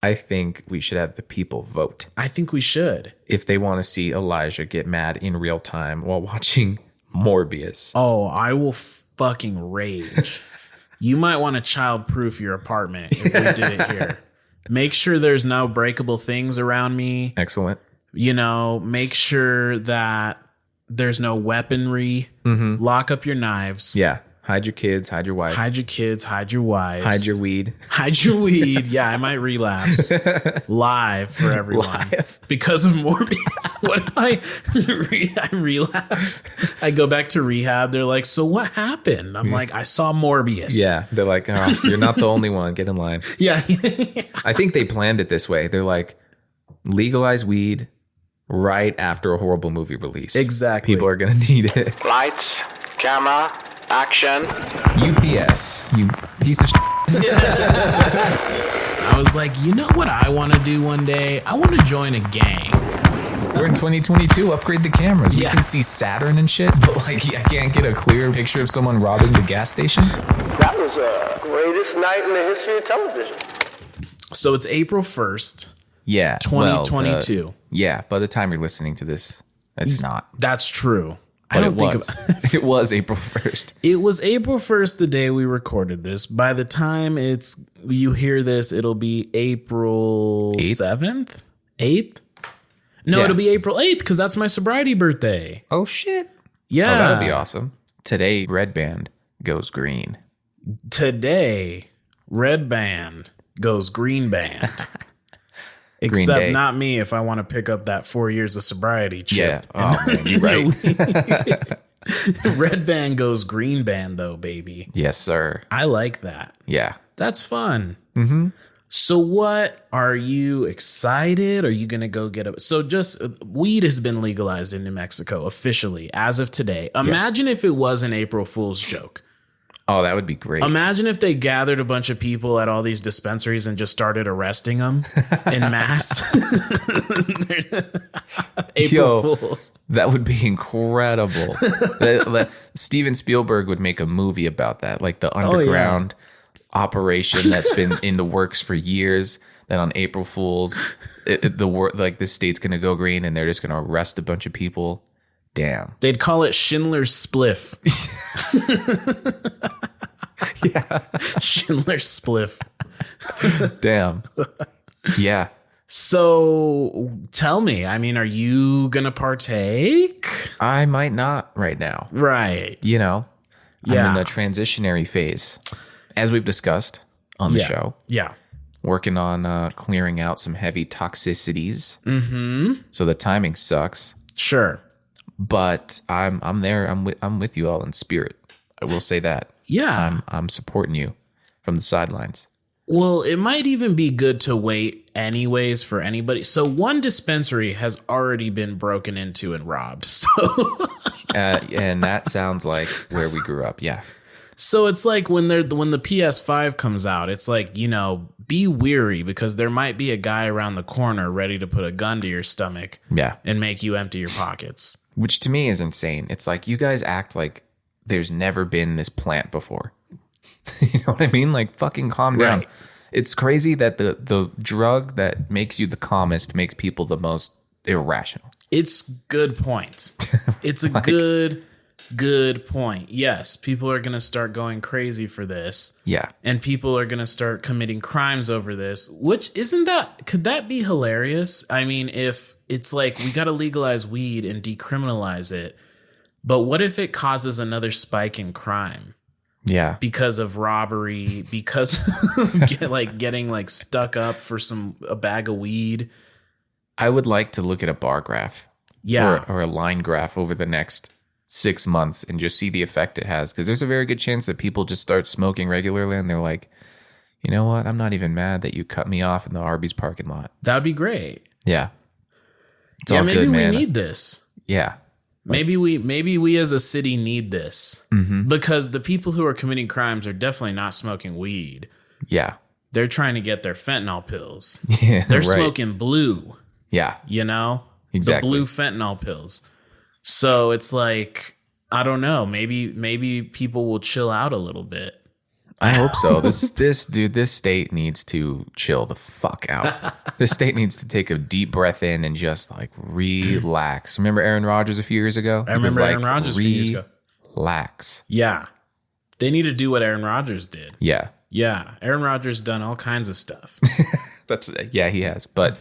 I think we should have the people vote. I think we should. If they want to see Elijah get mad in real time while watching Morbius. Oh, I will fucking rage. You might want to child-proof your apartment if we did it here. Make sure there's no breakable things around me. Excellent. You know, make sure that there's no weaponry. Mm-hmm. Lock up your knives. Yeah. Hide your kids. Hide your wife. Hide your kids. Hide your wives. Hide your weed. Hide your weed. Yeah, I might relapse live for everyone because of Morbius. What if I relapse? I go back to rehab. They're like, so what happened? I'm like, I saw Morbius. Yeah. They're like, oh, you're not the only one. Get in line. Yeah. I think they planned it this way. They're like, legalize weed right after a horrible movie release. Exactly. People are going to need it. Lights, camera, action. UPS, you piece of shit. I was like, you know what I want to do one day? I want to join a gang. We're in 2022. Upgrade the cameras. Yeah. We can see Saturn and shit, but like, I can't get a clear picture of someone robbing the gas station. That was the greatest night in the history of television. So it's April 1st. Yeah. 2022. Well, yeah. By the time you're listening to this, it's not. That's true. But it was April 1st. It was April 1st, the day we recorded this. By the time you hear this, it'll be April 7th? 8th? No, Yeah. It'll be April 8th because that's my sobriety birthday. Oh, shit. Yeah. Oh, that'll be awesome. Today, Redband goes green. Today, Redband goes green band. Day. Except not me if I want to pick up that 4 years of sobriety chip. Yeah. Oh, man, you're right. Red band goes green band, though, baby. Yes, sir. I like that. Yeah. That's fun. Mm-hmm. So what, are you excited? Are you going to go get so just weed has been legalized in New Mexico officially as of today. Imagine if it was an April Fool's joke. Oh, that would be great. Imagine if they gathered a bunch of people at all these dispensaries and just started arresting them in mass. April Fools. That would be incredible. Steven Spielberg would make a movie about that, like the underground operation that's been in the works for years. That on April Fools, this state's going to go green and they're just going to arrest a bunch of people. Damn. They'd call it Schindler's Spliff. Yeah. Schindler's Spliff. Damn. Yeah. So tell me, I mean, are you going to partake? I might not right now. Right. You know, Yeah. I'm in the transitionary phase, as we've discussed on the show. Yeah. Working on clearing out some heavy toxicities. Mm-hmm. So the timing sucks. Sure. But I'm there. I'm with you all in spirit. I will say that. Yeah. I'm supporting you from the sidelines. Well, it might even be good to wait anyways for anybody. So one dispensary has already been broken into and robbed. So And that sounds like where we grew up. Yeah. So it's like when the PS5 comes out, it's like, you know, be weary because there might be a guy around the corner ready to put a gun to your stomach Yeah. and make you empty your pockets. Which to me is insane. It's like you guys act like there's never been this plant before. You know what I mean? Like fucking calm down. Right. It's crazy that the drug that makes you the calmest makes people the most irrational. It's good point. It's a good point. Yes, people are going to start going crazy for this. Yeah. And people are going to start committing crimes over this, which could that be hilarious? I mean, if it's like we got to legalize weed and decriminalize it, but what if it causes another spike in crime? Yeah. Because of robbery, because of getting like stuck up for a bag of weed. I would like to look at a bar graph. Yeah. Or a line graph over the next 6 months and just see the effect it has. Because there's a very good chance that people just start smoking regularly and they're like, you know what? I'm not even mad that you cut me off in the Arby's parking lot. That'd be great. Yeah. It's all maybe good, man. we need this. Yeah. Maybe we as a city need this because the people who are committing crimes are definitely not smoking weed. Yeah. They're trying to get their fentanyl pills. Yeah. They're right. smoking blue, Yeah. you know, Exactly. the blue fentanyl pills. So it's like, I don't know, maybe people will chill out a little bit. I hope so. This state needs to chill the fuck out. This state needs to take a deep breath in and just like relax. Remember Aaron Rodgers a few years ago? I remember Aaron Rodgers a few years ago. Relax. Yeah. They need to do what Aaron Rodgers did. Yeah. Yeah. Aaron Rodgers done all kinds of stuff. He has. But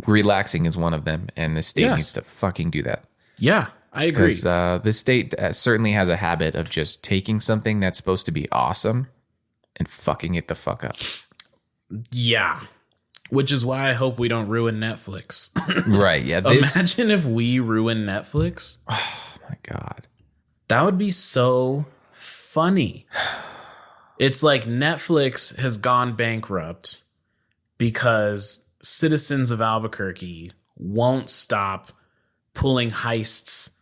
relaxing is one of them, and the state needs to fucking do that. Yeah, I agree. Because this state certainly has a habit of just taking something that's supposed to be awesome and fucking it the fuck up. Yeah. Which is why I hope we don't ruin Netflix. Right, yeah. Imagine if we ruin Netflix. Oh, my God. That would be so funny. It's like Netflix has gone bankrupt because citizens of Albuquerque won't stop pulling heists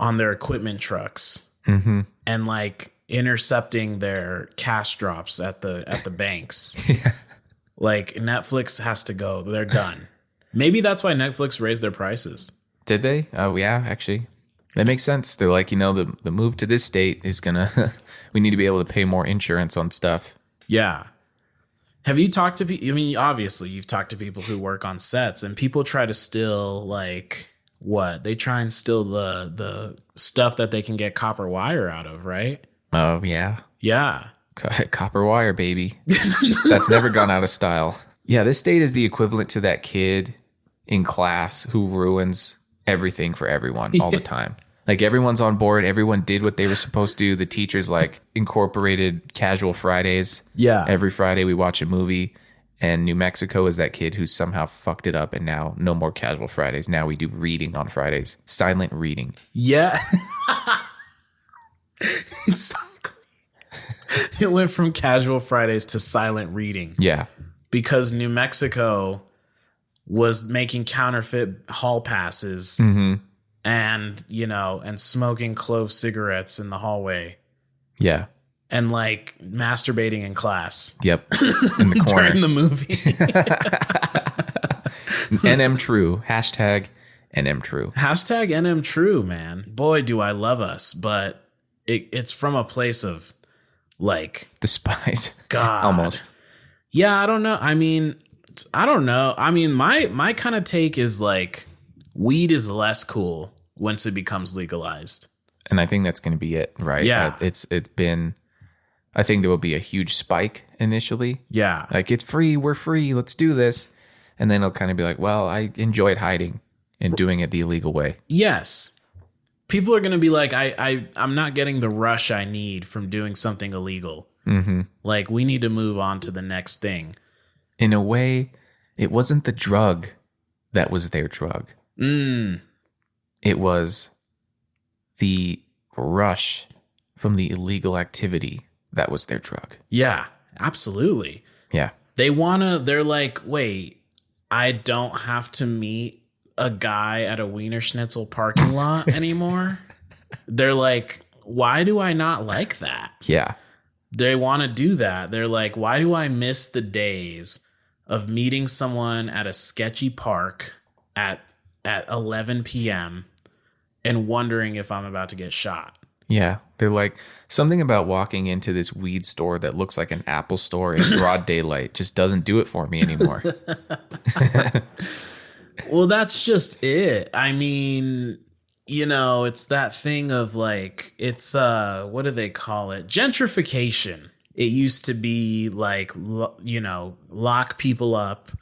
on their equipment trucks and like intercepting their cash drops at the banks. Yeah. Like Netflix has to go. They're done. Maybe that's why Netflix raised their prices. Did they? Oh, yeah, actually. That makes sense. They're like, the move to this state is going to, we need to be able to pay more insurance on stuff. Yeah. Have you talked to people? I mean, obviously you've talked to people who work on sets, and people try to steal like what? They try and steal the stuff that they can get copper wire out of, right? Oh, yeah. Yeah. Copper wire, baby. That's never gone out of style. Yeah, this state is the equivalent to that kid in class who ruins everything for everyone all the time. Like everyone's on board. Everyone did what they were supposed to. The teachers like incorporated casual Fridays. Yeah. Every Friday we watch a movie. And New Mexico is that kid who somehow fucked it up. And now no more casual Fridays. Now we do reading on Fridays. Silent reading. Yeah. Exactly. It went from casual Fridays to silent reading. Yeah. Because New Mexico was making counterfeit hall passes and, and smoking clove cigarettes in the hallway. Yeah. And like masturbating in class. Yep. In the corner. During the movie. NM True. Hashtag NM True. Hashtag NM True, man. Boy, do I love us. But it's from a place of like despise. God. Almost. Yeah, I don't know. I mean, I don't know. I mean, my kind of take is like weed is less cool once it becomes legalized. And I think that's going to be it, right? Yeah. It's been, I think there will be a huge spike initially. Yeah. Like it's free. We're free. Let's do this. And then it'll kind of be like, well, I enjoyed hiding and doing it the illegal way. Yes. People are going to be like, I'm not getting the rush I need from doing something illegal. Like we need to move on to the next thing. In a way, it wasn't the drug that was their drug. It was the rush from the illegal activity that was their drug. Yeah, absolutely. Yeah. They're like, wait, I don't have to meet a guy at a Wiener Schnitzel parking lot anymore. They're like, why do I not like that? Yeah. They want to do that. They're like, why do I miss the days of meeting someone at a sketchy park at 11 p.m. and wondering if I'm about to get shot? Yeah. They're like, something about walking into this weed store that looks like an Apple store in broad daylight just doesn't do it for me anymore. Well, that's just it. I mean, it's that thing of like, it's, what do they call it? Gentrification. It used to be like, lock people up,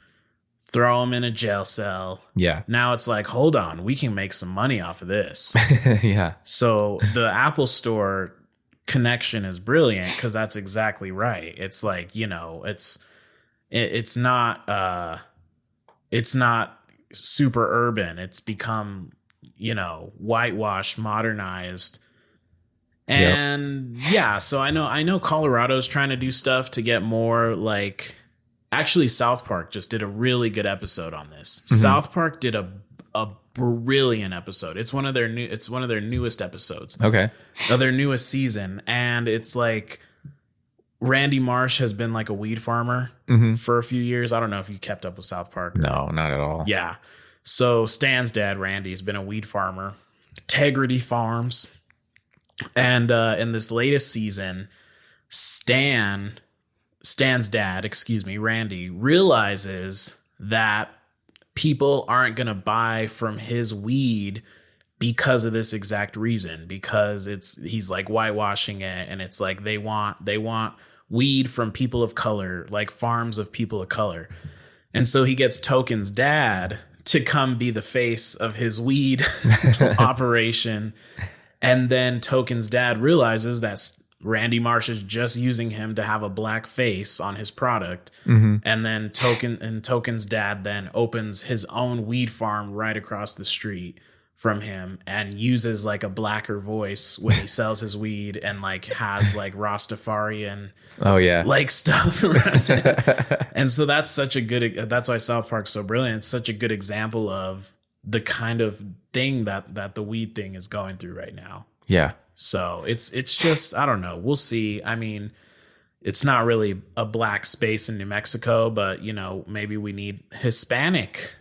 throw them in a jail cell. Yeah. Now it's like, hold on, we can make some money off of this. Yeah. So the Apple Store connection is brilliant because that's exactly right. It's like, it's not super urban. It's become, whitewashed, modernized. And yeah, so I know Colorado's trying to do stuff to get more like, actually South Park just did a really good episode on this. South Park did a brilliant episode. It's one of their newest episodes. Okay. Of their newest season. And it's like Randy Marsh has been like a weed farmer for a few years. I don't know if you kept up with South Park. No, not at all. Yeah. So Stan's dad, Randy's been a weed farmer. Integrity Farms. And in this latest season, Stan's dad, Randy, realizes that people aren't going to buy from his weed because of this exact reason, because he's like whitewashing it, and it's like they want weed from people of color, like farms of people of color. And so he gets Token's dad to come be the face of his weed operation. And then Token's dad realizes that Randy Marsh is just using him to have a black face on his product. Mm-hmm. And then Token's dad then opens his own weed farm right across the street from him and uses like a blacker voice when he sells his weed, and like has like Rastafarian like stuff around it. And so that's why South Park's so brilliant. It's such a good example of the kind of thing that the weed thing is going through right now. Yeah. So it's just, I don't know. We'll see. I mean, it's not really a black space in New Mexico, but maybe we need Hispanic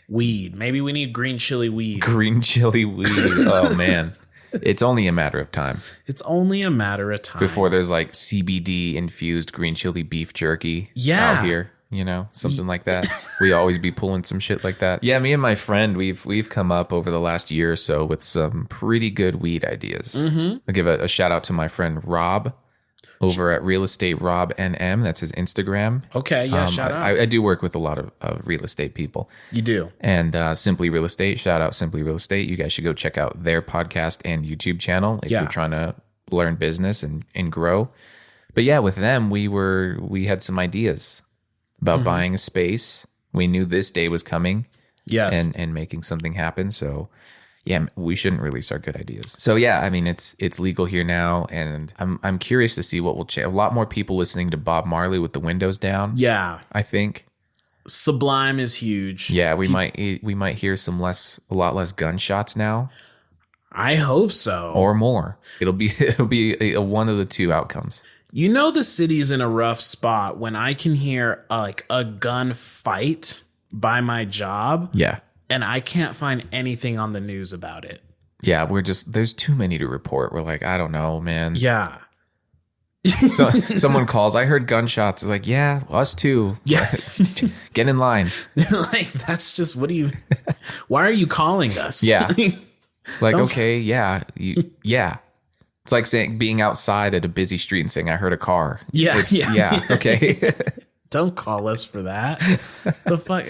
weed. Maybe we need green chili weed. Green chili weed. Oh man. It's only a matter of time. It's only a matter of time before there's like CBD infused green chili beef jerky out here, something like that. We always be pulling some shit like that. Yeah, me and my friend, we've come up over the last year or so with some pretty good weed ideas. Mm-hmm. I'll give a shout out to my friend Rob over at Real Estate Rob NM. That's his Instagram. Okay, yeah, shout out. I do work with a lot of real estate people. You do. And Simply Real Estate, shout out Simply Real Estate. You guys should go check out their podcast and YouTube channel if you're trying to learn business and grow. But yeah, with them, we had some ideas about buying a space. We knew this day was coming. Yes. And making something happen. So yeah, we shouldn't release our good ideas. So yeah, I mean, it's legal here now, and I'm curious to see what will change. A lot more people listening to Bob Marley with the windows down. Yeah, I think Sublime is huge. Yeah, we might hear a lot less gunshots now. I hope so, or more. It'll be a one of the two outcomes. The city's in a rough spot when I can hear like a gun fight by my job. Yeah. And I can't find anything on the news about it. Yeah, there's too many to report. We're like, I don't know, man. Yeah. So someone calls, I heard gunshots. It's like, yeah, us too. Yeah. Get in line. They're like, why are you calling us? Yeah. Like, okay, yeah. Yeah. It's like being outside at a busy street and saying, I heard a car. Yeah. Yeah. Okay. Don't call us for that. The fuck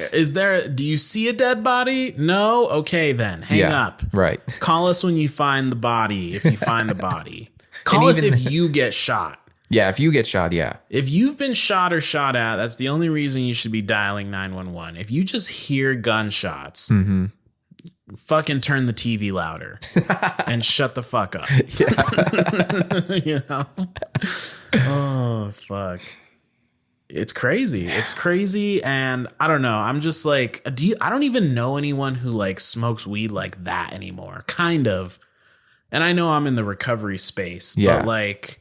do you see a dead body? No? Okay, then hang up. Right. Call us when you find the body. If you find the body, call us if you get shot. Yeah. If you get shot. Yeah. If you've been shot or shot at, that's the only reason you should be dialing 911. If you just hear gunshots, fucking turn the TV louder and shut the fuck up. Oh, fuck. It's crazy. And I don't know. I'm just like, I don't even know anyone who like smokes weed like that anymore. Kind of. And I know I'm in the recovery space, but like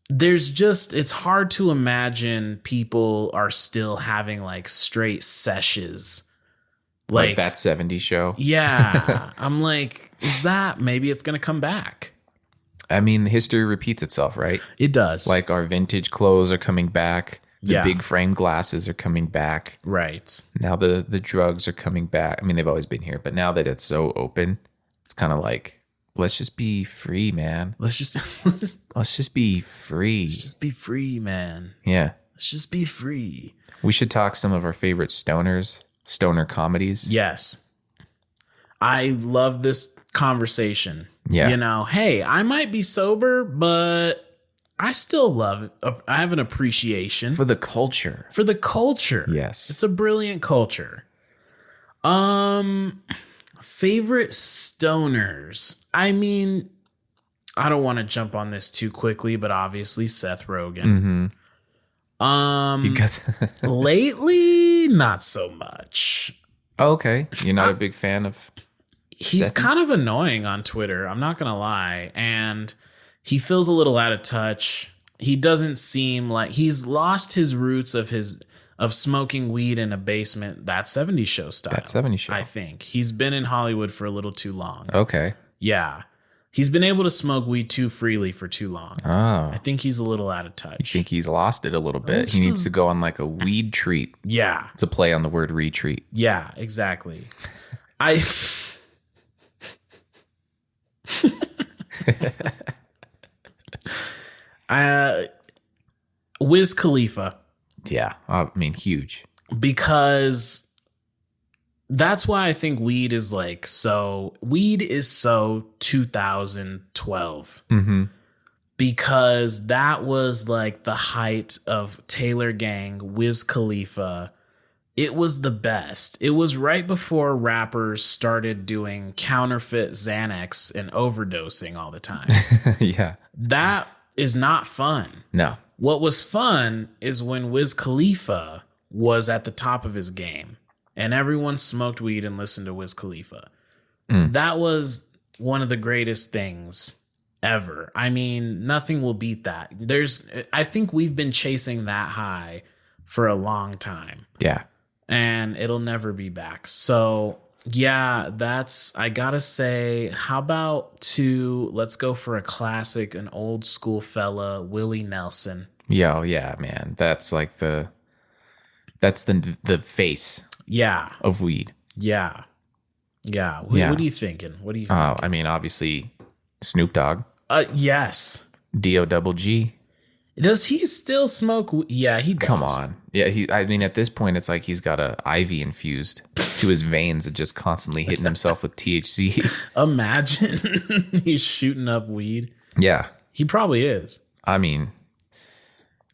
it's hard to imagine people are still having like straight sessions. Like that 70s show. Yeah. I'm like, maybe it's going to come back. I mean, history repeats itself, right? It does. Like our vintage clothes are coming back. The big frame glasses are coming back. Right. Now the drugs are coming back. I mean, they've always been here, but now that it's so open, it's kind of like, let's just be free, man. Let's just be free. Let's just be free, man. Yeah. Let's just be free. We should talk some of our favorite stoner comedies. Yes. I love this conversation. Yeah. Hey, I might be sober, but I still love it. I have an appreciation for the culture. Yes. It's a brilliant culture. Favorite stoners. I mean, I don't want to jump on this too quickly, but obviously Seth Rogen. Mm-hmm. Lately, not so much. Oh, okay. You're not a big fan of He's Seth? Kind of annoying on Twitter. I'm not going to lie. And he feels a little out of touch. He doesn't seem like he's lost his roots of smoking weed in a basement. That 70s show style. That 70s show. I think he's been in Hollywood for a little too long. Okay. Yeah. He's been able to smoke weed too freely for too long. Oh. I think he's a little out of touch. You think he's lost it a little bit. He needs to go on like a weed treat. Yeah. It's a play on the word retreat. Yeah, exactly. Wiz Khalifa. Yeah. I mean, huge. Because that's why I think weed is so 2012. Mm-hmm. Because that was like the height of Taylor Gang, Wiz Khalifa. It was the best. It was right before rappers started doing counterfeit Xanax and overdosing all the time. Yeah. That is not fun. No. What was fun is when Wiz Khalifa was at the top of his game and everyone smoked weed and listened to Wiz Khalifa. That was one of the greatest things ever. I mean, nothing will beat that. I think we've been chasing that high for a long time. Yeah. And it'll never be back. So yeah, I gotta say, how about let's go for a classic, an old school fella, Willie Nelson. Yeah, man. That's like the face of weed. Yeah. What are you thinking? I mean, obviously Snoop Dogg. Yes. D-O-double-G. Does he still smoke? Yeah, he does. Come on. Yeah, I mean, at this point, it's like he's got a IV infused to his veins and just constantly hitting himself with THC. Imagine he's shooting up weed. Yeah. He probably is. I mean,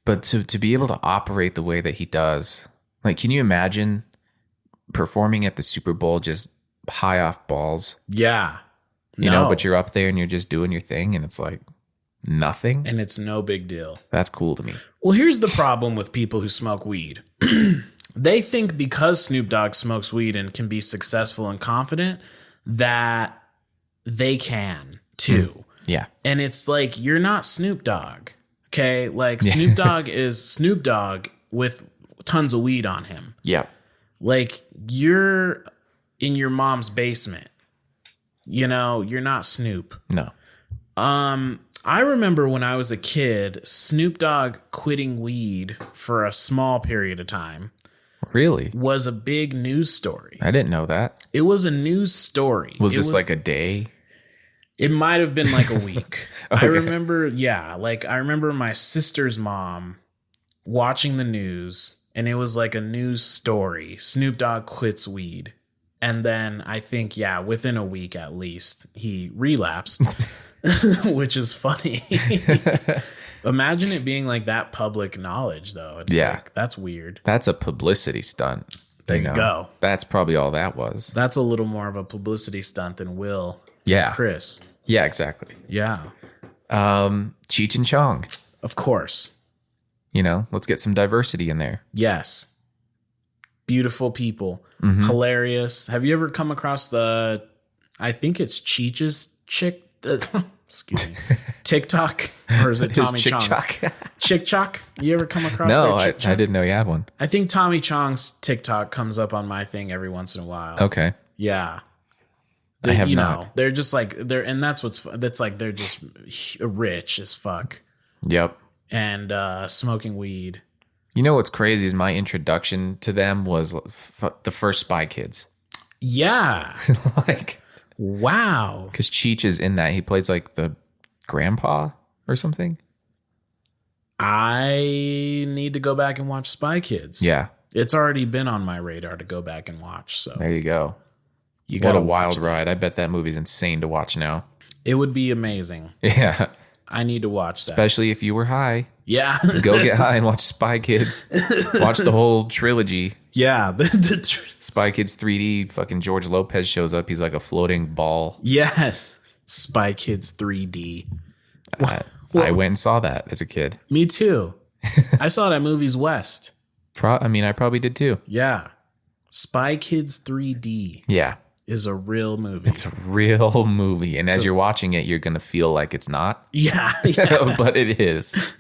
but to be able to operate the way that he does, like, can you imagine performing at the Super Bowl just high off balls? Yeah. You know, but you're up there and you're just doing your thing and it's like nothing. And it's no big deal. That's cool to me. Well, here's the problem with people who smoke weed. They think because Snoop Dogg smokes weed and can be successful and confident that they can too. Yeah. And it's like, you're not Snoop Dogg. Okay. Like Snoop Dogg is Snoop Dogg with tons of weed on him. Yeah. Like, you're in your mom's basement. You know, you're not Snoop. No. I remember when I was a kid, Snoop Dogg quitting weed for a small period of time. Really? Was a big news story. I didn't know that. It was a news story. Was this like a day? It might have been like a week. Okay. I remember, I remember my sister's mom watching the news, and it was like a news story. Snoop Dogg quits weed. And then I think, within a week at least, he relapsed, which is funny. Imagine it being like that public knowledge, though. It's like, that's weird. That's a publicity stunt. There you go. That's probably all that was. That's a little more of a publicity stunt than Will and Chris. Yeah, exactly. Yeah. Cheech and Chong. Of course. You know, let's get some diversity in there. Yes. Beautiful people. Mm-hmm. Hilarious. Have you ever come across I think it's Cheech's excuse me, TikTok, or is it Tommy Chong? Chick Chock. You ever come across No, their I didn't know you had one. I think Tommy Chong's TikTok comes up on my thing every once in a while. Okay. Yeah. I have not. They're just like, and that's that's like, they're just rich as fuck. Yep. And smoking weed. You know what's crazy is my introduction to them was the first Spy Kids. Yeah. Like, wow. because Cheech is in that. He plays like the grandpa or something. I need to go back and watch Spy Kids. Yeah. It's already been on my radar to go back and watch. So there you go. What a wild ride. I bet that movie's insane to watch now. It would be amazing. Yeah. I need to watch that. Especially if you were high. Yeah. Go get high and watch Spy Kids. Watch the whole trilogy. Yeah. Spy Kids 3D. Fucking George Lopez shows up. He's like a floating ball. Yes. Spy Kids 3D. I went and saw that as a kid. Me too. I saw that movie's West. I probably did too. Yeah. Spy Kids 3D. Yeah. Is a real movie. It's a real movie. And as you're watching it, you're going to feel like it's not. Yeah. But it is.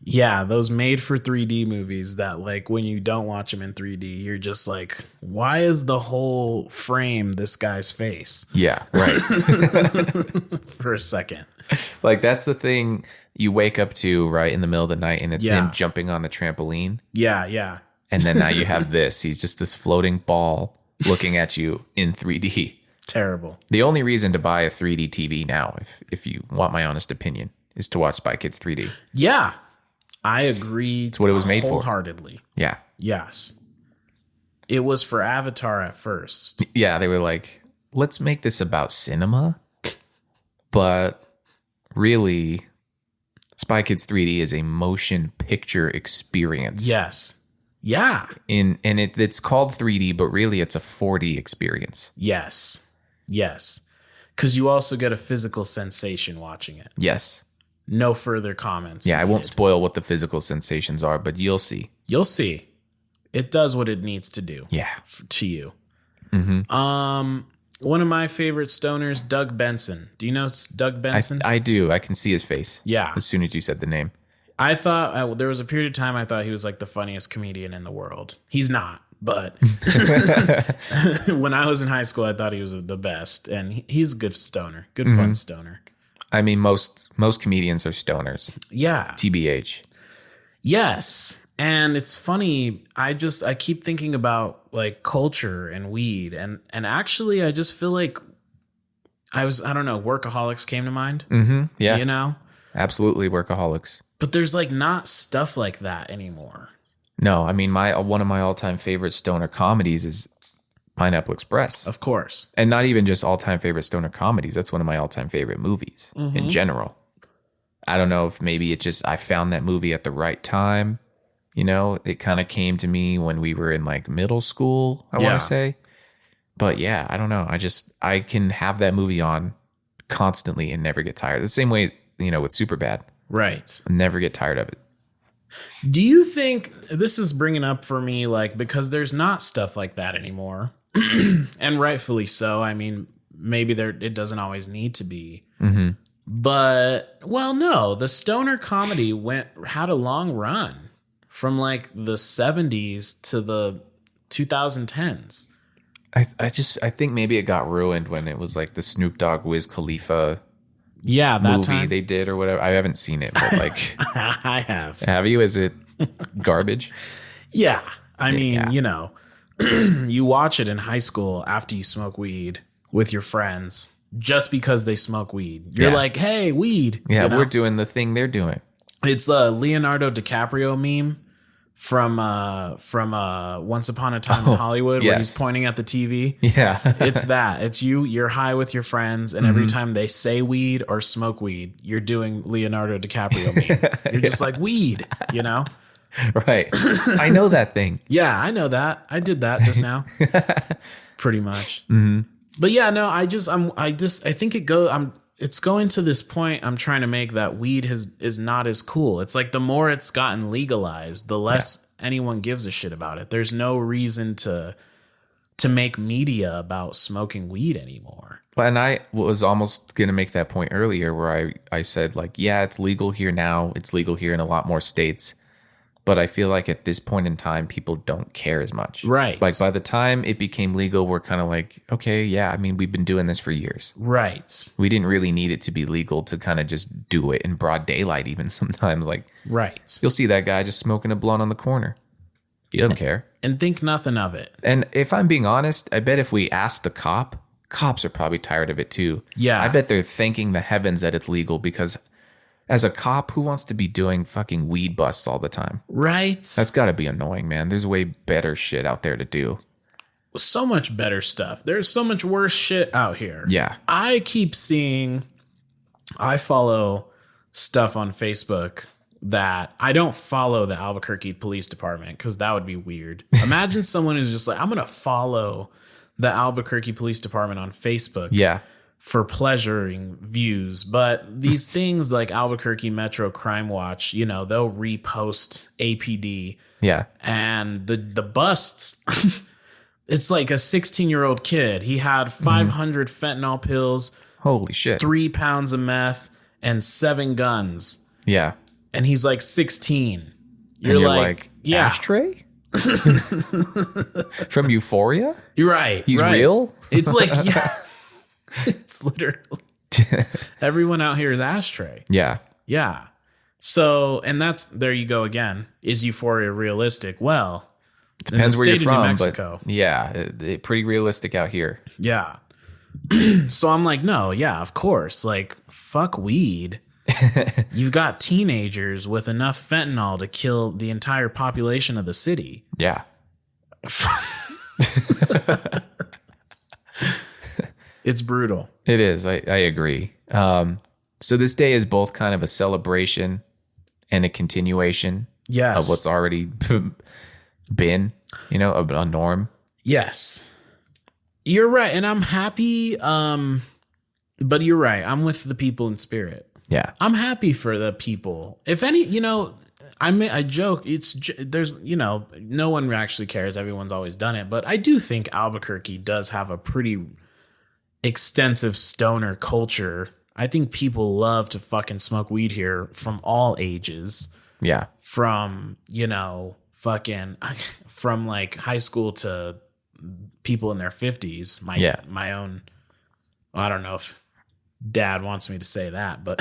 Yeah, those made for 3D movies that like when you don't watch them in 3D, you're just like, why is the whole frame this guy's face? Yeah, right. For a second. Like that's the thing you wake up to right in the middle of the night and it's him jumping on the trampoline. Yeah, yeah. And then now you have this. He's just this floating ball looking at you in 3D. Terrible. The only reason to buy a 3D TV now, if you want my honest opinion, is to watch Spy Kids 3D. Yeah. I agree. It's what it was made for. Wholeheartedly. Yeah. Yes. It was for Avatar at first. Yeah, they were like, let's make this about cinema. But really, Spy Kids 3D is a motion picture experience. Yes. Yeah. It's called 3D, but really it's a 4D experience. Yes. Yes. Because you also get a physical sensation watching it. Yes. No further comments. Yeah, I won't spoil what the physical sensations are, but you'll see. You'll see. It does what it needs to do. Yeah. To you. Mm-hmm. One of my favorite stoners, Doug Benson. Do you know Doug Benson? I do. I can see his face. Yeah. As soon as you said the name. I thought there was a period of time I thought he was like the funniest comedian in the world. He's not, but when I was in high school, I thought he was the best, and he's a good stoner, good fun stoner. I mean, most comedians are stoners. Yeah. TBH. Yes. And it's funny. I keep thinking about like culture and weed, and actually, I just feel like I don't know, Workaholics came to mind. Mm-hmm. Yeah. You know? Absolutely, Workaholics. But there's like not stuff like that anymore. No, I mean, one of my all-time favorite stoner comedies is Pineapple Express. Of course. And not even just all-time favorite stoner comedies. That's one of my all-time favorite movies in general. I don't know if maybe I found that movie at the right time. You know, it kind of came to me when we were in like middle school, I want to say. But yeah, I don't know. I can have that movie on constantly and never get tired. The same way, you know, with Superbad. Right. I never get tired of it. Do you think this is bringing up for me, like, because there's not stuff like that anymore, and rightfully so. I mean, maybe it doesn't always need to be, but well, no, the stoner comedy had a long run from like the 70s to the 2010s. I think maybe it got ruined when it was like the Snoop Dogg Wiz Khalifa that movie time they did or whatever. I haven't seen it, but like I have. Have you? Is it garbage? Yeah. I mean, you know, you watch it in high school after you smoke weed with your friends just because they smoke weed. You're like, hey, weed. Yeah, you know? we're doing the thing they're doing. It's a Leonardo DiCaprio meme from Once Upon a Time in Hollywood where he's pointing at the TV. Yeah. It's that. It's you're high with your friends, and every time they say weed or smoke weed, you're doing Leonardo DiCaprio meme. You're just like, weed, you know? Right. I know that thing. Yeah, I know that. I did that just now. Pretty much. But yeah, no, I think it's going to this point I'm trying to make that weed is not as cool. It's like the more it's gotten legalized, the less anyone gives a shit about it. There's no reason to make media about smoking weed anymore. Well, and I was almost going to make that point earlier where I said like, yeah, it's legal here now. It's legal here in a lot more states. But I feel like at this point in time, people don't care as much. Right. Like by the time it became legal, we're kind of like, okay, yeah, I mean, we've been doing this for years. Right. We didn't really need it to be legal to kind of just do it in broad daylight even sometimes. Like, right. You'll see that guy just smoking a blunt on the corner. He doesn't care. And think nothing of it. And if I'm being honest, I bet if we asked the cops are probably tired of it too. Yeah. I bet they're thanking the heavens that it's legal because as a cop, who wants to be doing fucking weed busts all the time? Right. That's got to be annoying, man. There's way better shit out there to do. So much better stuff. There's so much worse shit out here. Yeah. I follow stuff on Facebook that I don't follow the Albuquerque Police Department because that would be weird. Imagine someone who's just like, I'm going to follow the Albuquerque Police Department on Facebook. Yeah. For pleasuring views. But these things like Albuquerque Metro Crime Watch, you know, they'll repost APD. Yeah. And the busts, it's like a 16-year-old kid. He had 500 fentanyl pills. Holy shit. 3 pounds of meth and 7 guns. Yeah. and he's like 16. You're like yeah. Ashtray? From Euphoria? You're right. He's right. real? It's like, yeah. It's literally. Everyone out here is Ashtray. Yeah. Yeah. So, and there you go again. Is Euphoria realistic? Well, depends where you're from. New Mexico. But yeah, pretty realistic out here. Yeah. So I'm like, no, yeah, of course. Like, fuck weed. You've got teenagers with enough fentanyl to kill the entire population of the city. Yeah. It's brutal. It is. I agree. So this day is both kind of a celebration and a continuation of what's already been, a norm. Yes. You're right. And I'm happy. But you're right. I'm with the people in spirit. Yeah. I'm happy for the people. If any, I joke. There's no one actually cares. Everyone's always done it. But I do think Albuquerque does have a pretty extensive stoner culture. I think people love to fucking smoke weed here from all ages. Yeah. From, from like high school to people in their 50s. My own, I don't know if dad wants me to say that, but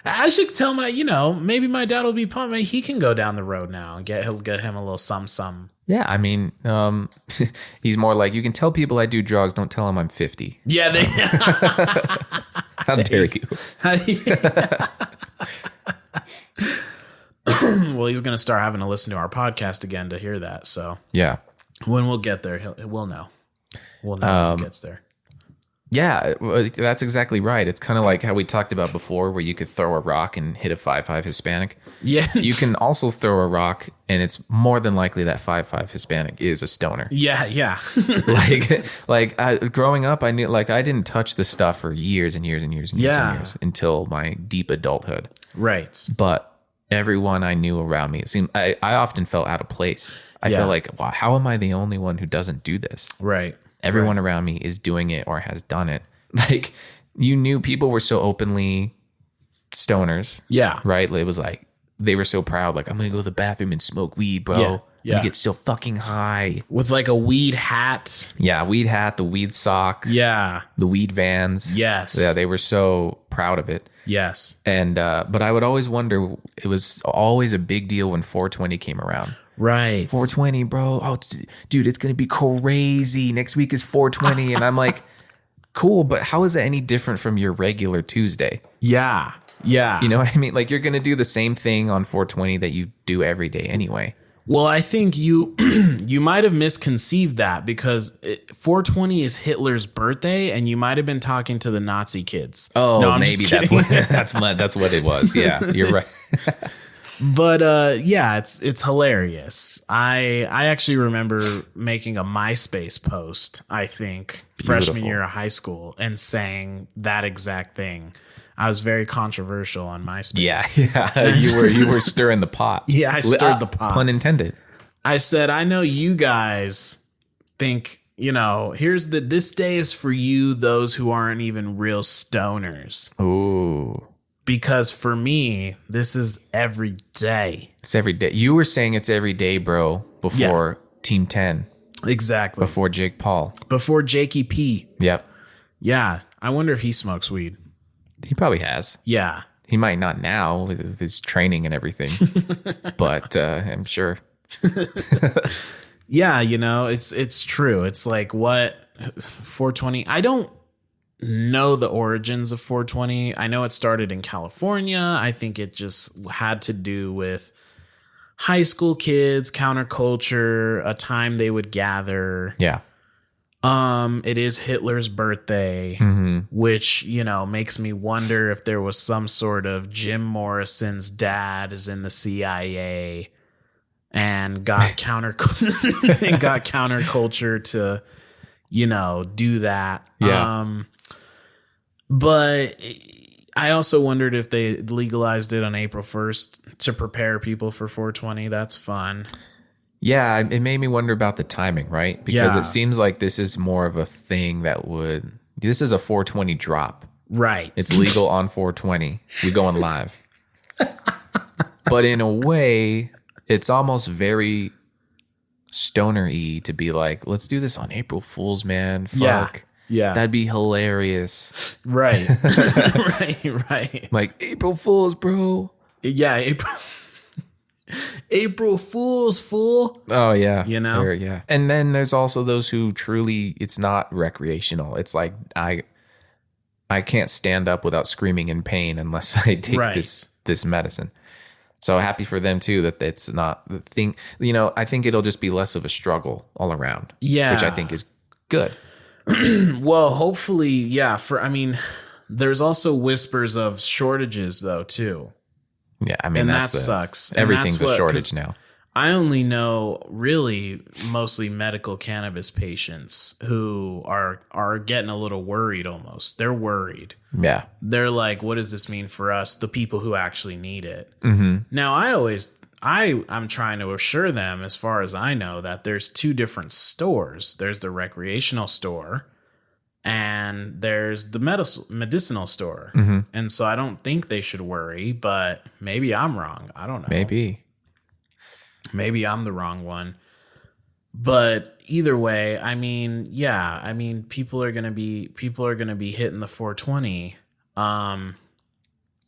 I should tell maybe my dad will be pumped. He can go down the road now and he'll get him a little some. Yeah, I mean, he's more like, you can tell people I do drugs, don't tell them I'm 50. Yeah, How dare you? Well, he's going to start having to listen to our podcast again to hear that. So yeah, when we'll get there, we'll know. We'll know when he gets there. Yeah, that's exactly right. It's kind of like how we talked about before, where you could throw a rock and hit a 5'5" Hispanic. Yeah. You can also throw a rock, and it's more than likely that 5'5" Hispanic is a stoner. Yeah, yeah. Growing up, I knew, I didn't touch this stuff for years and years and years and years until my deep adulthood. Right. But everyone I knew around me, it seemed I often felt out of place. I felt like, wow, how am I the only one who doesn't do this? Right. Everyone around me is doing it or has done it. Like, you knew people were so openly stoners. Yeah. Right? It was like, they were so proud. Like, I'm going to go to the bathroom and smoke weed, bro. Yeah. You get so fucking high. With like a weed hat. Yeah, weed hat, the weed sock. Yeah. The weed Vans. Yes. Yeah, they were so proud of it. Yes. And, but I would always wonder, it was always a big deal when 420 came around. Right. 420, bro. Oh, dude, it's going to be crazy. Next week is 420. And I'm like, cool, but how is that any different from your regular Tuesday? Yeah. Yeah. You know what I mean? Like, you're going to do the same thing on 420 that you do every day anyway. Well, I think you might have misconceived that, because 420 is Hitler's birthday, and you might have been talking to the Nazi kids. Oh, no, maybe that's what it was. Yeah, you're right. But yeah, it's hilarious. I actually remember making a MySpace post, I think, freshman year of high school, and saying that exact thing. I was very controversial on MySpace. Yeah. You were stirring the pot. Yeah, I stirred the pot. Pun intended. I said, I know you guys think, this day is for you, those who aren't even real stoners. Ooh. Because for me, this is every day. It's every day. You were saying it's every day, bro, before Team 10. Exactly. Before Jake Paul. Before Jakey P. Yep. Yeah. I wonder if he smokes weed. He probably has. Yeah. He might not now with his training and everything, but I'm sure. Yeah, it's true. It's like, what, 420? I don't know the origins of 420. I know it started in California. I think it just had to do with high school kids, counterculture, a time they would gather. Yeah. It is Hitler's birthday, which, makes me wonder if there was some sort of Jim Morrison's dad is in the CIA and got counterculture to, do that. Yeah. But I also wondered if they legalized it on April 1st to prepare people for 420. That's fun. Yeah, it made me wonder about the timing, right? Because it seems like this is more of a thing this is a 420 drop. Right. It's legal on 420. We going live. But in a way, it's almost very stoner-y to be like, let's do this on April Fool's, man. Fuck. Yeah. That'd be hilarious. Right. right. Like, April Fool's, bro. Yeah. April Fool's, fool. Oh, yeah. You know? Yeah. And then there's also those who truly, it's not recreational. It's like, I can't stand up without screaming in pain unless I take this medicine. So happy for them too that it's not the thing. You know, I think it'll just be less of a struggle all around. Yeah. Which I think is good. Well, hopefully, yeah. There's also whispers of shortages though too. Yeah, I mean, and that sucks. Everything's and that's a shortage now. I only know really mostly medical cannabis patients who are getting a little worried almost. They're worried. Yeah. They're like, what does this mean for us, the people who actually need it? Mm-hmm. Now, I'm trying to assure them, as far as I know, that there's two different stores. There's the recreational store and there's the medicinal store. Mm-hmm. And so I don't think they should worry, but maybe I'm wrong. I don't know. Maybe I'm the wrong one. But either way, I mean, yeah, I mean, people are going to be hitting the 420. And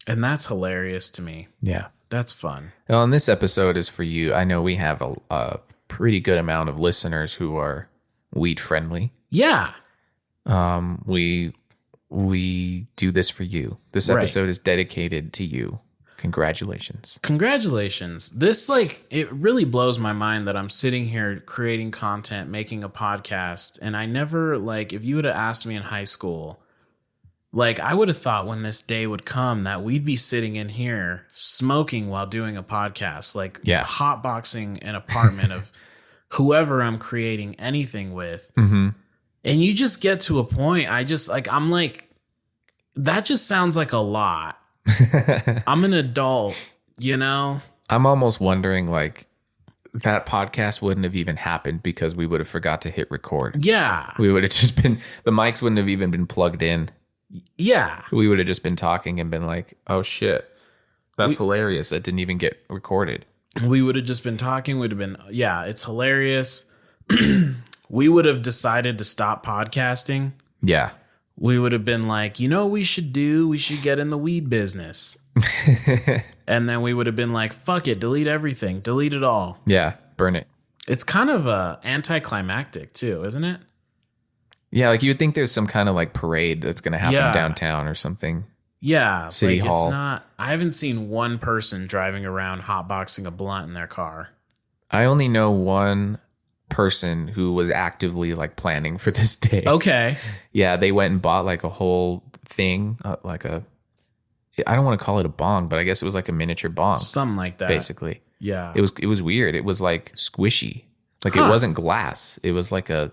that's hilarious to me. Yeah. That's fun. Well, and this episode is for you. I know we have a pretty good amount of listeners who are weed friendly. Yeah. We do this for you. This episode is dedicated to you. Congratulations. This, like, it really blows my mind that I'm sitting here creating content, making a podcast. And I never, like, if you would have asked me in high school, like, I would have thought when this day would come that we'd be sitting in here smoking while doing a podcast, like hotboxing an apartment of whoever I'm creating anything with. Mm-hmm. And you just get to a point, I'm like, that just sounds like a lot. I'm an adult, you know? I'm almost wondering, like, that podcast wouldn't have even happened because we would have forgot to hit record. Yeah. We would have just been, the mics wouldn't have even been plugged in. Yeah. We would have just been talking and been like, oh shit, that's hilarious. That didn't even get recorded. We would have just been talking. We'd have been, yeah, it's hilarious. We would have decided to stop podcasting. Yeah. We would have been like, you know what we should do? We should get in the weed business. And then we would have been like, fuck it, delete everything. Delete it all. Yeah, burn it. It's kind of anticlimactic too, isn't it? Yeah, like you would think there's some kind of like parade that's going to happen downtown or something. Yeah. City Hall. It's not, I haven't seen one person driving around hotboxing a blunt in their car. I only know one person who was actively like planning for this day. Okay. Yeah, they went and bought like a whole thing, I don't want to call it a bong, but I guess it was like a miniature bong. Something like that. Basically. Yeah. It was weird. It was like squishy. Like it wasn't glass. It was like a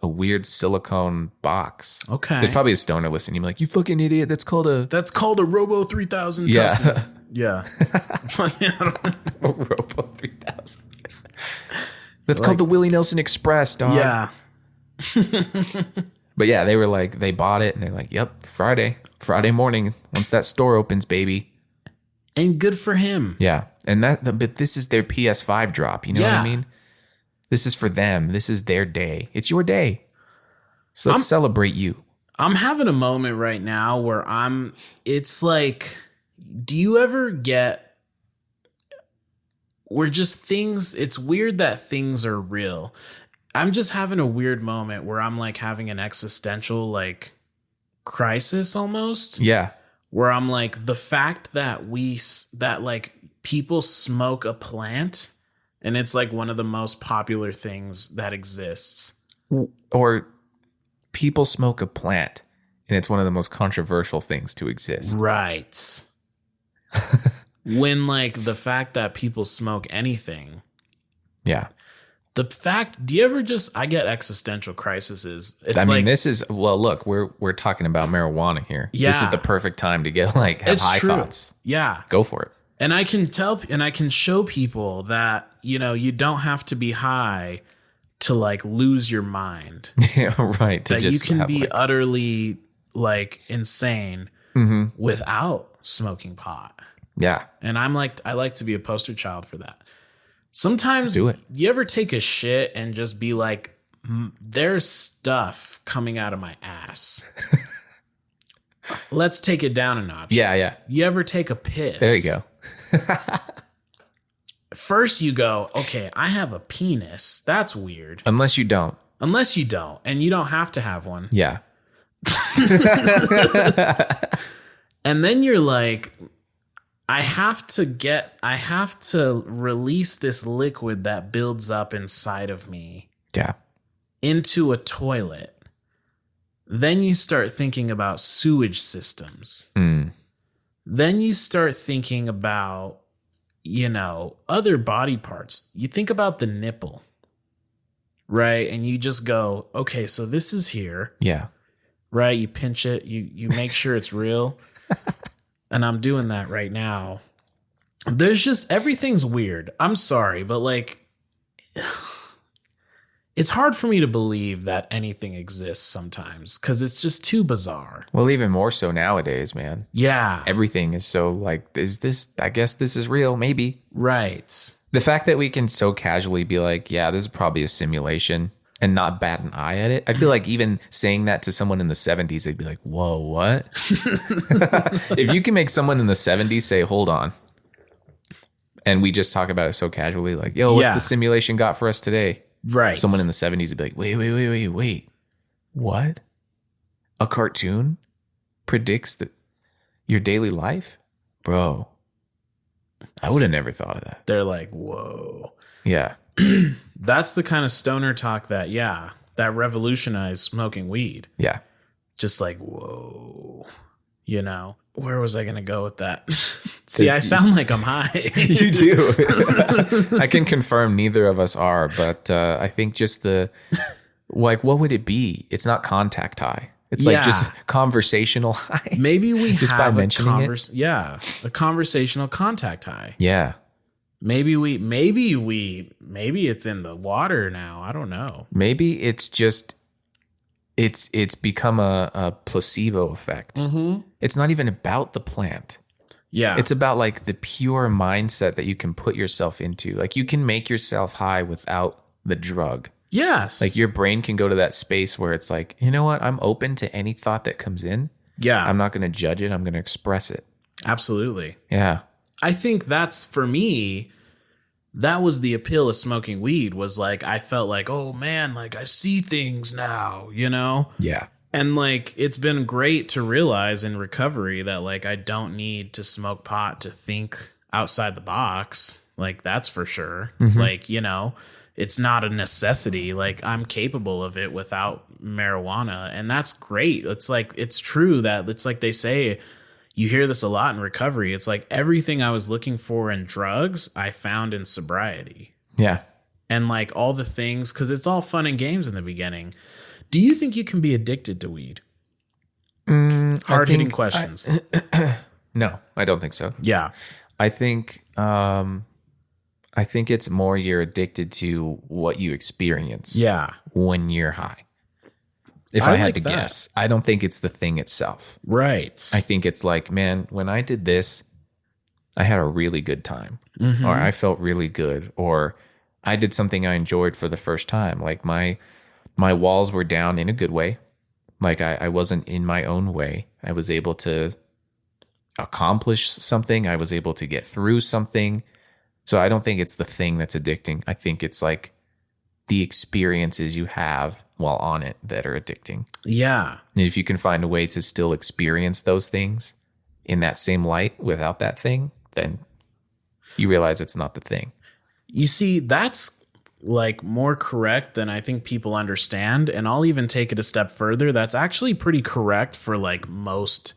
weird silicone box. Okay. There's probably a stoner listening. You're like, you fucking idiot. That's called a Robo 3000 yeah. Tussin. Yeah. Robo 3000. That's called the Willie Nelson Express, dog. Yeah. But yeah, they were like, they bought it and they're like, yep, Friday morning, once that store opens, baby. And good for him. Yeah. And but this is their PS5 drop. You know what I mean? This is for them. This is their day. It's your day. So let's celebrate you. I'm having a moment right now where it's like, do you ever get, where just things, it's weird that things are real. I'm just having a weird moment where I'm like having an existential like crisis almost. Yeah. Where I'm like, the fact that like people smoke a plant and it's like one of the most popular things that exists. Or people smoke a plant and it's one of the most controversial things to exist. Right. When like the fact that people smoke anything. Yeah. The fact, do you ever I get existential crises. This is, well, look, we're talking about marijuana here. Yeah. This is the perfect time to get have high thoughts. Yeah. Go for it. And I can show people that, you know, you don't have to be high to like lose your mind. Yeah, right. That you can be utterly like insane without smoking pot. Yeah. And I like to be a poster child for that. Sometimes Do it. you ever take a shit and just be like, there's stuff coming out of my ass. Let's take it down a notch. Yeah. You ever take a piss? There you go. First you go, okay, I have a penis. That's weird. Unless you don't. And you don't have to have one. Yeah. And then you're like, I have to release this liquid that builds up inside of me Yeah. into a toilet. Then you start thinking about sewage systems. Then you start thinking about, other body parts. You think about the nipple, right? And you just go, okay, so this is here. Yeah. Right? You pinch it. You make sure it's real. And I'm doing that right now. There's just, everything's weird. I'm sorry, but like, it's hard for me to believe that anything exists sometimes because it's just too bizarre. Well, even more so nowadays, man. Yeah. Everything is so like, I guess this is real, maybe. Right. The fact that we can so casually be like, yeah, this is probably a simulation and not bat an eye at it. I feel like even saying that to someone in the 70s, they'd be like, whoa, what? If you can make someone in the 70s say, hold on. And we just talk about it so casually, like, yo, what's the simulation got for us today? Right. Someone in the 70s would be like, wait. What? A cartoon predicts your daily life? Bro, I would have never thought of that. They're like, whoa. Yeah. That's the kind of stoner talk that revolutionized smoking weed. Yeah. Just like, whoa. Where was I going to go with that? See, I sound like I'm high. You do. I can confirm neither of us are, but I think just what would it be? It's not contact high. It's like just conversational high. Maybe we just have by mentioning it. Yeah, a conversational contact high. Yeah. Maybe it's in the water now. I don't know. Maybe it's just it's become a placebo effect. Mm-hmm. It's not even about the plant. Yeah. It's about like the pure mindset that you can put yourself into. Like you can make yourself high without the drug. Yes. Like your brain can go to that space where it's like, you know what? I'm open to any thought that comes in. Yeah. I'm not going to judge it. I'm going to express it. Absolutely. Yeah. I think that's, for me, that was the appeal of smoking weed, was like, I felt like, oh man, like I see things now, Yeah. And like, it's been great to realize in recovery that like, I don't need to smoke pot to think outside the box. Like that's for sure. Mm-hmm. Like, it's not a necessity. Like I'm capable of it without marijuana. And that's great. It's like, it's true that it's like they say, you hear this a lot in recovery. It's like everything I was looking for in drugs, I found in sobriety. Yeah. And like all the things, because it's all fun and games in the beginning. Do you think you can be addicted to weed? Hard-hitting questions. No, I don't think so. Yeah. I think it's more you're addicted to what you experience. Yeah. When you're high. If I had to guess, I don't think it's the thing itself. Right. I think it's like, man, when I did this, I had a really good time, or I felt really good, or I did something I enjoyed for the first time. Like my walls were down in a good way. Like I wasn't in my own way. I was able to accomplish something. I was able to get through something. So I don't think it's the thing that's addicting. I think it's like the experiences you have while on it that are addicting. Yeah. And if you can find a way to still experience those things in that same light without that thing, then you realize it's not the thing. You see, that's like more correct than I think people understand. And I'll even take it a step further. That's actually pretty correct for like most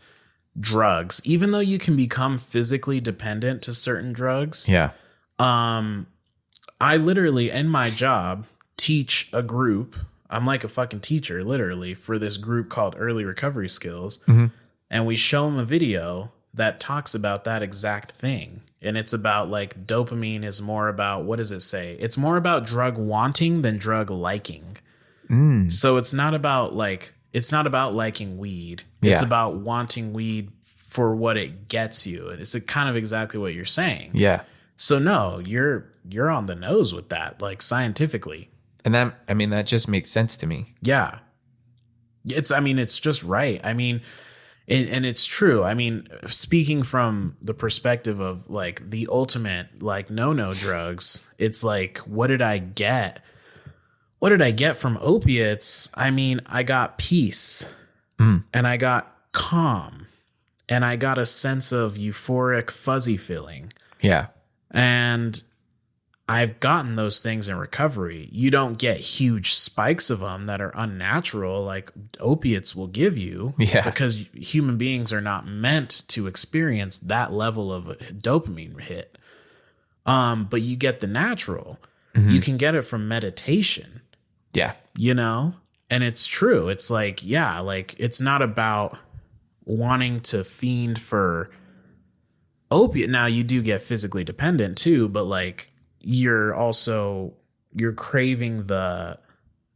drugs, even though you can become physically dependent to certain drugs. Yeah. I literally, in my job, teach a group. I'm like a fucking teacher, literally, for this group called Early Recovery Skills. Mm-hmm. And we show them a video that talks about that exact thing. And it's about like dopamine is more about, what does it say? It's more about drug wanting than drug liking. So it's not about like, It's not about liking weed. It's Yeah. about wanting weed for what it gets you. And it's kind of exactly what you're saying. Yeah. So no, you're on the nose with that, like scientifically. And that just makes sense to me. Yeah. It's just right. And it's true. I mean, speaking from the perspective of like the ultimate, like no drugs, it's like, what did I get? What did I get from opiates? I mean, I got peace and I got calm and I got a sense of euphoric, fuzzy feeling. Yeah. And I've gotten those things in recovery. You don't get huge spikes of them that are unnatural, like opiates will give you, because human beings are not meant to experience that level of a dopamine hit. But you get the natural. You can get it from meditation. Yeah. You know? And it's true. It's like, yeah, like it's not about wanting to fiend for opiate. Now you do get physically dependent too, but like you're craving the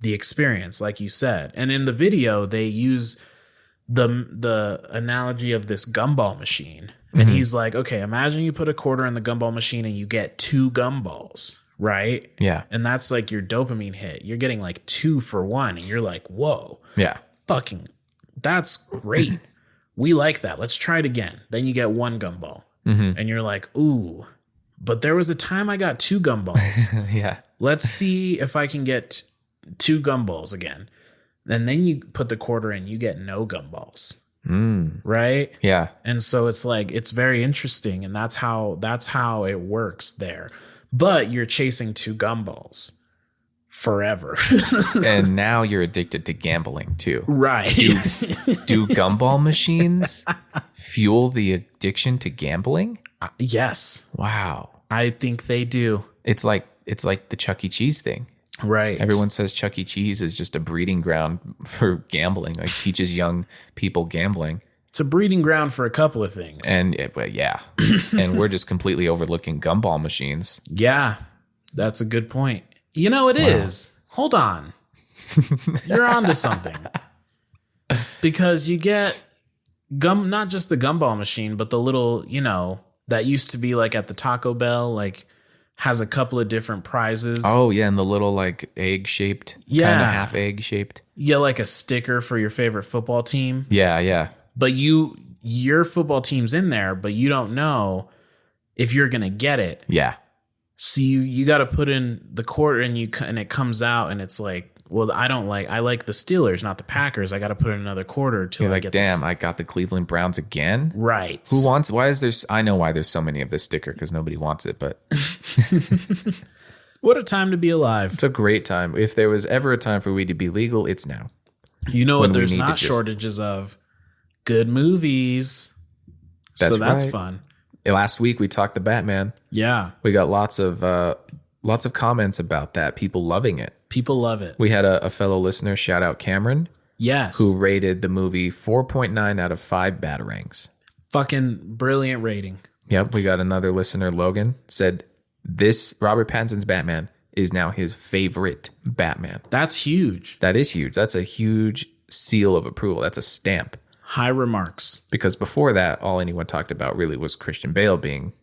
experience, like you said. And in the video, they use the analogy of this gumball machine. And he's like, okay, imagine you put a quarter in the gumball machine and you get 2 gumballs, right? Yeah. And that's like your dopamine hit. You're getting like 2 for 1. And you're like, whoa. Yeah. Fucking, that's great. We like that. Let's try it again. Then you get 1 gumball. And you're like, ooh, but there was a time I got 2 gumballs. Yeah. Let's see if I can get 2 gumballs again. And then you put the quarter in, you get no gumballs. Right? Yeah. And so it's like, it's very interesting. And that's how it works there. But you're chasing 2 gumballs forever. And now you're addicted to gambling too. Right. Do gumball machines fuel the addiction to gambling? Yes. Wow. I think they do. It's like the Chuck E. Cheese thing. Right. Everyone says Chuck E. Cheese is just a breeding ground for gambling, like teaches young people gambling. It's a breeding ground for a couple of things. And yeah. And we're just completely overlooking gumball machines. Yeah, that's a good point. You know, it is. Hold on. You're onto something. Because you get not just the gumball machine, but the little, that used to be like at the Taco Bell, like has a couple of different prizes. Oh, yeah. And the little like egg shaped, kind of half egg shaped. Yeah, like a sticker for your favorite football team. Yeah, yeah. But your football team's in there, but you don't know if you're going to get it. Yeah. So you got to put in the quarter and it comes out and it's like, well, I like the Steelers, not the Packers. I got to put in another quarter till I get this. I got the Cleveland Browns again. Right. I know why there's so many of this sticker because nobody wants it, but what a time to be alive. it's a great time. If there was ever a time for weed to be legal, it's now. You know what? There's need to not shortages of good movies. That's that's right. fun. Last week we talked the Batman. Yeah. We got lots of comments about that. People loving it. People love it. We had a fellow listener, shout out Cameron, Yes. who rated the movie 4.9 out of 5 batarangs. Fucking brilliant rating. Yep. We got another listener, Logan, said this Robert Pattinson's Batman is now his favorite Batman. That's huge. That is huge. That's a huge seal of approval. That's a stamp. High remarks. Because before that, all anyone talked about really was Christian Bale being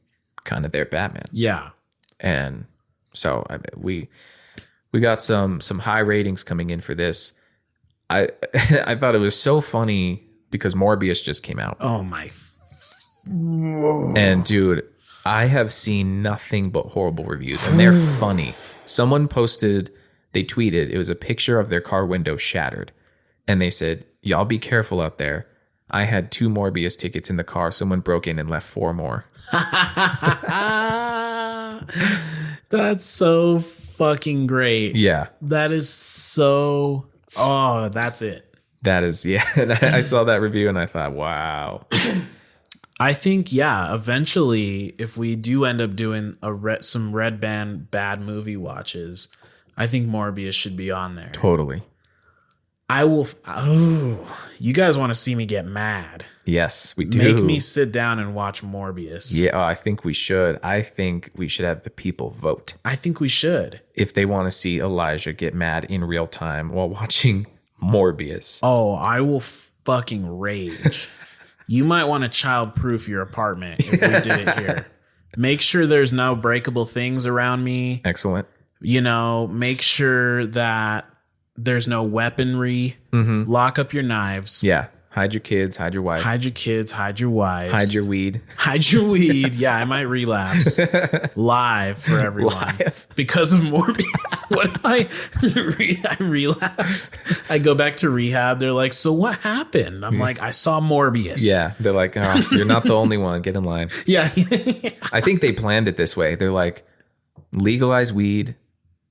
kind of their Batman. Yeah. And so we got some high ratings coming in for this. I I thought it was so funny because Morbius just came out. Oh my. And dude, I have seen nothing but horrible reviews and they're funny. Someone posted, they tweeted, it was a picture of their car window shattered. And they said, y'all be careful out there. I had 2 Morbius tickets in the car. Someone broke in and left 4 more. That's so fucking great. Yeah. That is so. Oh, that's it. That is, yeah. And I saw that review and I thought, wow. I think, yeah, eventually, if we do end up doing some Redband bad movie watches, I think Morbius should be on there. Totally. I will. Oh, you guys want to see me get mad? Yes, we do. Make me sit down and watch Morbius. Yeah, I think we should. I think we should have the people vote. I think we should. If they want to see Elijah get mad in real time while watching Morbius. Oh, I will fucking rage. You might want to child-proof your apartment if we did it here. Make sure there's no breakable things around me. Excellent. You know, make sure that there's no weaponry. Lock up your knives. Yeah. Hide your kids. Hide your wife. Hide your kids. Hide your wives. Hide your weed. Hide your weed. Yeah, I might relapse. Live for everyone. Live. Because of Morbius. What if I relapse? I go back to rehab. They're like, so what happened? I'm like, I saw Morbius. Yeah. They're like, oh, you're not the only one. Get in line. Yeah. I think they planned it this way. They're like, legalize weed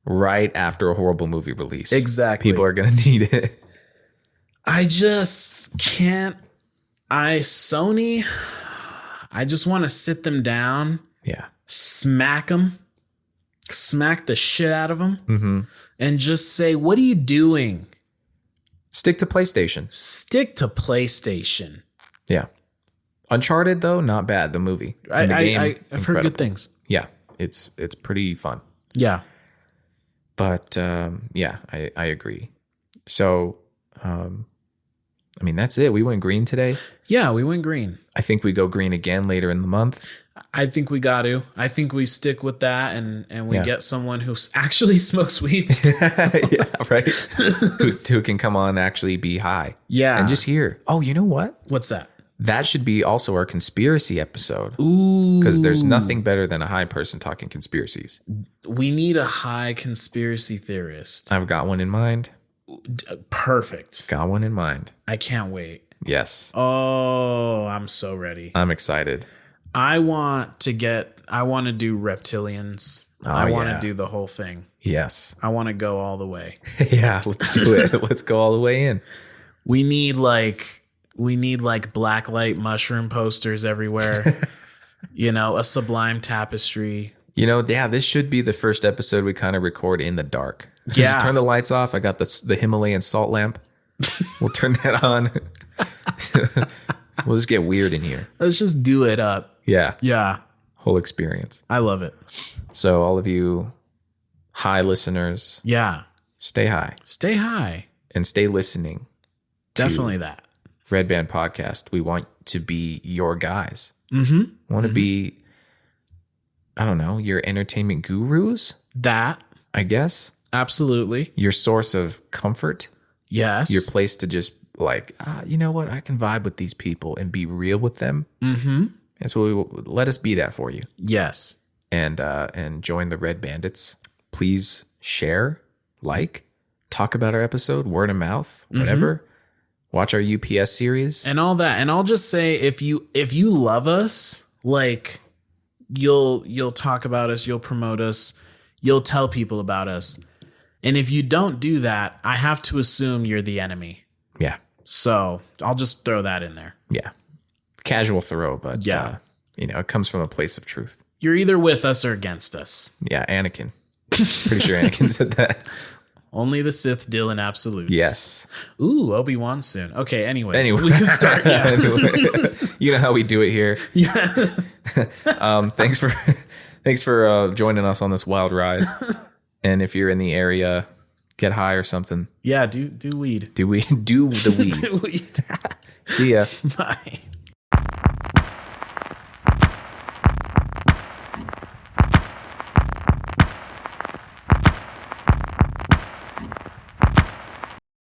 right after a horrible movie release. Exactly. People are going to need it. I just can't. Sony, I just want to sit them down. Yeah. Smack them. Smack the shit out of them. And just say, what are you doing? Stick to PlayStation. Stick to PlayStation. Yeah. Uncharted, though, not bad. The movie. And the game, I've heard good things. Yeah. It's pretty fun. Yeah. But, yeah, I agree. So, I mean, that's it. We went green today. Yeah, we went green. I think we go green again later in the month. I think we got to. I think we stick with that and we get someone who actually smokes weed still. Yeah, right. who can come on and actually be high. Yeah. And just hear, oh, you know what? What's that? That should be also our conspiracy episode. Ooh. Because there's nothing better than a high person talking conspiracies. We need a high conspiracy theorist. I've got one in mind. Perfect. Got one in mind. I can't wait. Yes. Oh, I'm so ready. I'm excited. I want to do reptilians. I want to do the whole thing. Yes. I want to go all the way. Yeah, let's do it. Let's go all the way in. We need like blacklight mushroom posters everywhere. You know, a sublime tapestry. You know, yeah, this should be the first episode we kind of record in the dark. Yeah. Just turn the lights off. I got the Himalayan salt lamp. We'll turn that on. We'll just get weird in here. Let's just do it up. Yeah. Yeah. Whole experience. I love it. So all of you high listeners, Yeah. stay high Stay high. and stay listening. Definitely that. Redband Podcast. We want to be your guys. Mm-hmm. Want to be, I don't know, your entertainment gurus, That. I guess. Absolutely. Your source of comfort. Yes. Your place to just like, you know what? I can vibe with these people and be real with them. Mm-hmm. And so let us be that for you. Yes. And join the Redbandits. Please share, talk about our episode, word of mouth, whatever. Watch our UPS series. And all that. And I'll just say, if you love us, like you'll talk about us, you'll promote us, you'll tell people about us. And if you don't do that, I have to assume you're the enemy. Yeah. So I'll just throw that in there. Yeah. Casual throw, but Yeah. It comes from a place of truth. You're either with us or against us. Yeah, Anakin. Pretty sure Anakin said that. Only the Sith deal in absolutes. Yes. Ooh, Obi-Wan soon. Okay, anyways. Anyway. We can start. Yeah. Anyway, you know how we do it here. Yeah. Thanks for joining us on this wild ride. And if you're in the area, get high or something. Yeah, do weed. Do the weed. Do weed. See ya. Bye.